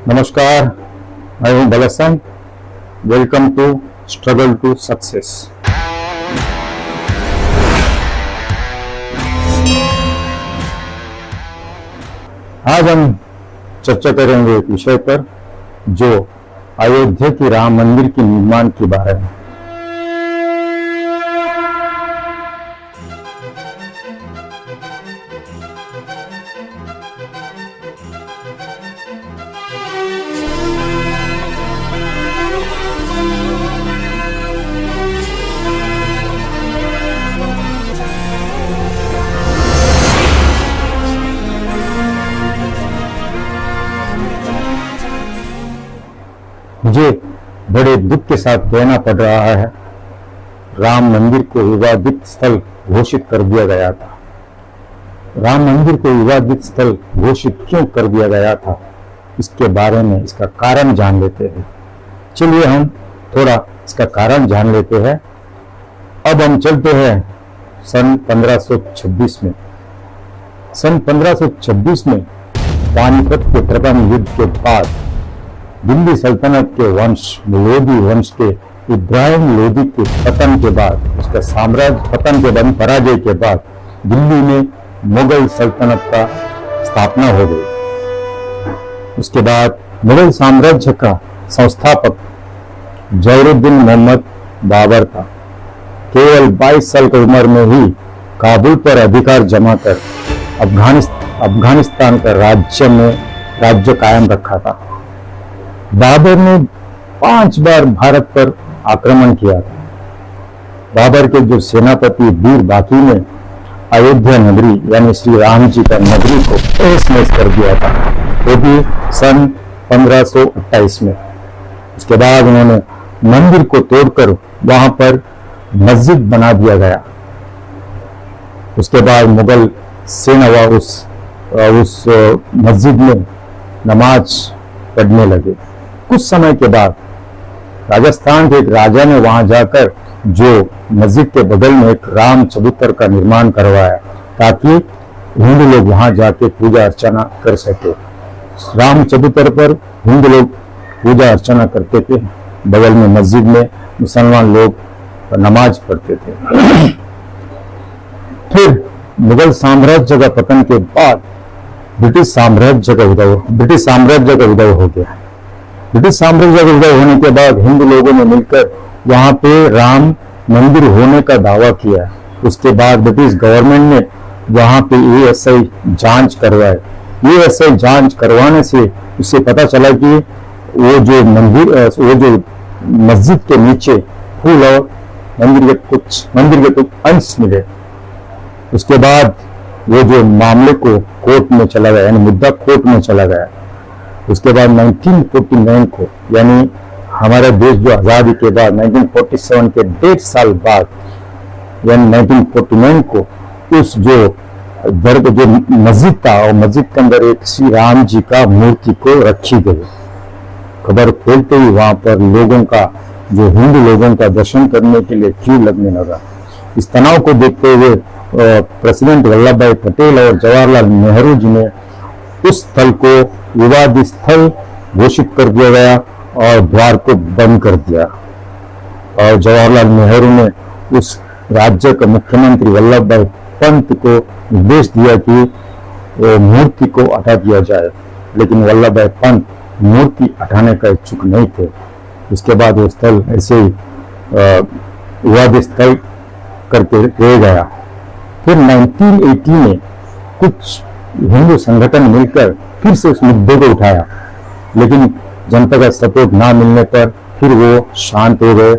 नमस्कार, मैं हूं Balsan. Welcome to struggle to success. आज हम चर्चा करेंगे एक विषय पर जो अयोध्या की राम मंदिर के निर्माण के बारे में। मुझे बड़े दुख के साथ कहना पड़ रहा है, राम मंदिर को विवादित स्थल घोषित कर दिया गया था। राम मंदिर को विवादित स्थल घोषित क्यों कर दिया गया था, इसके बारे में इसका कारण जान लेते हैं। चलिए हम थोड़ा इसका कारण जान लेते हैं। अब हम चलते हैं सन 1526 में। सन 1526 में पानीपत के प्रथम युद्ध के बाद दिल्ली सल्तनत के वंश लोधी वंश के इब्राहिम लोधी के पतन के बाद, उसका साम्राज्य पतन के बाद, पराजय के बाद दिल्ली में मुगल सल्तनत का स्थापना हो गई। उसके बाद मुगल साम्राज्य का संस्थापक जैनुद्दीन मोहम्मद बाबर था। केवल 22 साल की उम्र में ही काबुल पर अधिकार जमा कर अफगानिस्तान का राज्य कायम रखा था। बाबर ने 5 बार भारत पर आक्रमण किया था। बाबर के जो सेनापति वीर बाकी ने अयोध्या नगरी यानी श्री राम जी का नगरी को तहस नहस कर दिया था, वो भी सन 1528 में। उसके बाद उन्होंने मंदिर को तोड़कर वहां पर मस्जिद बना दिया गया। उसके बाद मुगल सेना उस मस्जिद में नमाज पढ़ने लगे। कुछ समय के बाद राजस्थान के एक राजा ने वहां जाकर जो मस्जिद के बगल में एक राम चबूतर का निर्माण करवाया, ताकि हिंदू लोग वहां जाके पूजा अर्चना कर सके। राम चबूतर पर हिंदू लोग पूजा अर्चना करते थे, बगल में मस्जिद में मुसलमान लोग नमाज पढ़ते थे। फिर मुगल साम्राज्य का पतन के बाद ब्रिटिश साम्राज्य का उदय हो गया। ब्रिटिश साम्राज्य का उदय होने के बाद हिंदू लोगों ने मिलकर वहां पे राम मंदिर होने का दावा किया। उसके बाद ब्रिटिश गवर्नमेंट ने वहां पे ASI जांच करवाए। ASI जांच करवाने से उससे पता चला कि वो जो मस्जिद के नीचे फूल और मंदिर के कुछ अंश मिले। उसके बाद वो जो मामले को कोर्ट में चला गया, यानी मुद्दा कोर्ट में चला गया। उसके बाद 1949 को, यानी हमारा देश जो आजादी के बाद 1947 के 1.5 साल बाद, यानी 1949 को उस जो मस्जिद था, और मस्जिद के अंदर एक श्री राम जी का मूर्ति को रखी गई। खबर खोलते ही वहां पर हिंदू लोगों का दर्शन करने के लिए क्यू लगने लगा। इस तनाव को देखते हुए प्रेसिडेंट वल्लभ भाई पटेल और जवाहरलाल नेहरू जी ने उस स्थल को विवादित स्थल घोषित कर दिया गया और द्वार को बंद कर दिया। और जवाहरलाल नेहरू ने उस राज्य का मुख्यमंत्री वल्लभ भाई पंत को निर्देश दिया कि मूर्ति को हटा दिया जाए, लेकिन वल्लभ भाई पंत मूर्ति हटाने का इच्छुक नहीं थे। उसके बाद वो स्थल ऐसे ही विवादित स्थल करके रह गया। फिर 1980 में कुछ हिंदू संगठन मिलकर फिर से उस मुद्दे को उठाया, लेकिन जनता का सपोर्ट ना मिलने पर फिर वो शांत हो गए।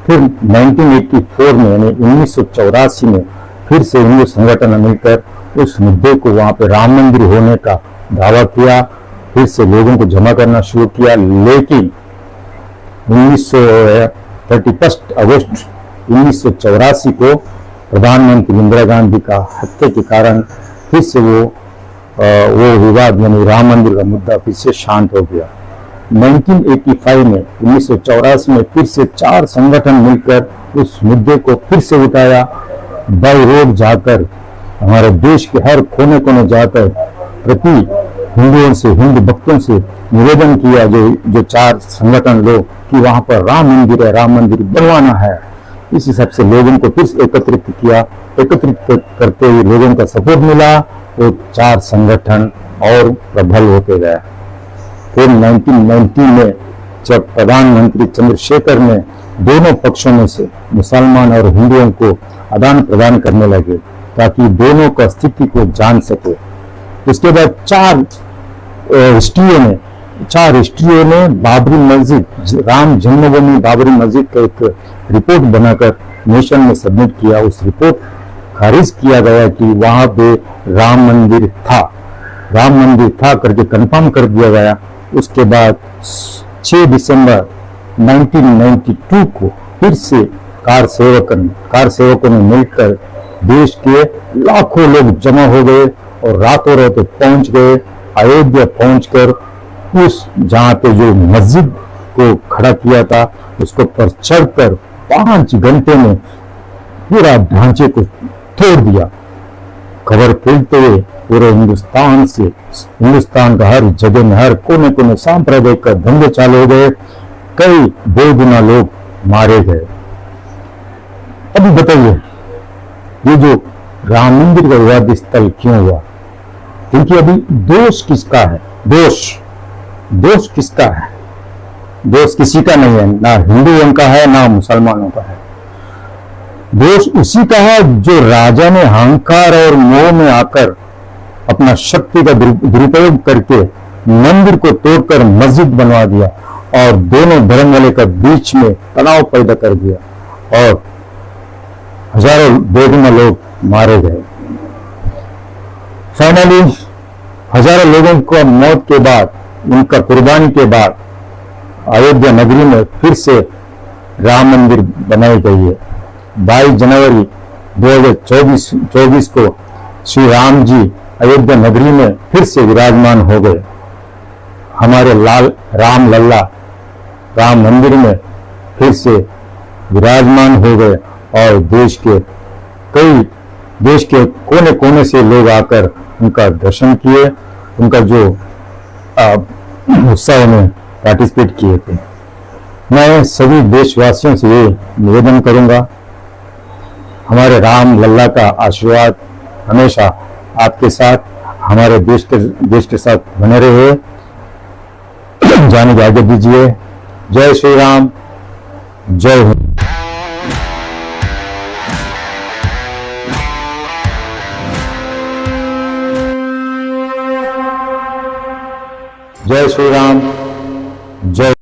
फिर 1984 में, यानी 1984 में फिर से हिंदू संगठन मिलकर उस मुद्दे को, वहां पर राम मंदिर होने का दावा किया, फिर से लोगों को जमा करना शुरू किया। लेकिन 31 अगस्त 1984 को प्रधानमंत्री इंदिरा गांधी का हत्या के कारण फिर से वो विवाद, यानी राम मंदिर का मुद्दा फिर से शांत हो गया। 1985 में 1984 में फिर से 4 संगठन मिलकर उस मुद्दे को फिर से उठाया। बाई रोड जाकर हमारे देश के हर कोने कोने जाकर प्रति हिंदुओं से, हिंदू भक्तों से निवेदन किया, जो 4 संगठन लोग, कि वहां पर राम मंदिर है, राम मंदिर बनवाना है। इस हिसाब से लोगों को फिर से एकत्रित किया। एकत्रित करते हुए लोगों का सपोर्ट मिला, वो 4 संगठन और प्रबल होते गए। फिर 1990 में जब प्रधानमंत्री चंद्रशेखर ने दोनों पक्षों में से मुसलमान और हिंदुओं को आदान प्रदान करने लगे ताकि दोनों का स्थिति को जान सके। उसके बाद 4 हिस्ट्रियों ने बाबरी मस्जिद, राम जन्मभूमि बाबरी मस्जिद का एक रिपोर्ट बनाकर नेशन में सबमिट किया। उस रिपोर्ट खारिज किया गया कि वहां पे राम मंदिर था करके कंफर्म कर दिया गया। उसके बाद 6 दिसंबर 1992 को फिर से कार सेवकों ने मिलकर देश के लाखों लोग जमा हो गए और रातों रात पहुंच गए अयोध्या। पहुंचकर उस जहां पे जो मस्जिद को खड़ा किया था उसको पर चढ़कर 5 घंटे में पूरा ढांचे को तोड़ दिया। खबर फैलते हुए पूरे हिंदुस्तान का हर जगह में, हर कोने कोने सांप्रदायिक का दंगे चालू हो गए। कई बेगुनाह लोग मारे गए। अभी बताइए, ये जो राम मंदिर का विवादित स्थल क्यों हुआ? क्योंकि अभी दोष किसका है? दोष किसका है? दोष किसी का नहीं है, ना हिंदुओं का है ना मुसलमानों का है। दोष उसी का है जो राजा ने अहंकार और मोह में आकर अपना शक्ति का दुरुपयोग करके मंदिर को तोड़कर मस्जिद बनवा दिया और दोनों धर्म वाले का बीच में तनाव पैदा कर दिया और हजारों बेगुनाह लोग मारे गए। फाइनली हजारों लोगों को मौत के बाद, उनका कुर्बानी के बाद अयोध्या नगरी में फिर से राम मंदिर बनाई गई है। 22 जनवरी 2024 को श्री राम जी अयोध्या नगरी में फिर से विराजमान हो गए। हमारे लाल राम लल्ला राम मंदिर में फिर से विराजमान हो गए और देश के कोने कोने से लोग आकर उनका दर्शन किए, उनका जो उत्सव में पार्टिसिपेट किए थे। मैं सभी देशवासियों से ये निवेदन करूंगा, हमारे राम लल्ला का आशीर्वाद हमेशा आपके साथ, हमारे देश के साथ बने रहे। जाने की आज्ञा दीजिए। जय श्री राम, जय हिंद। जय श्री राम, जय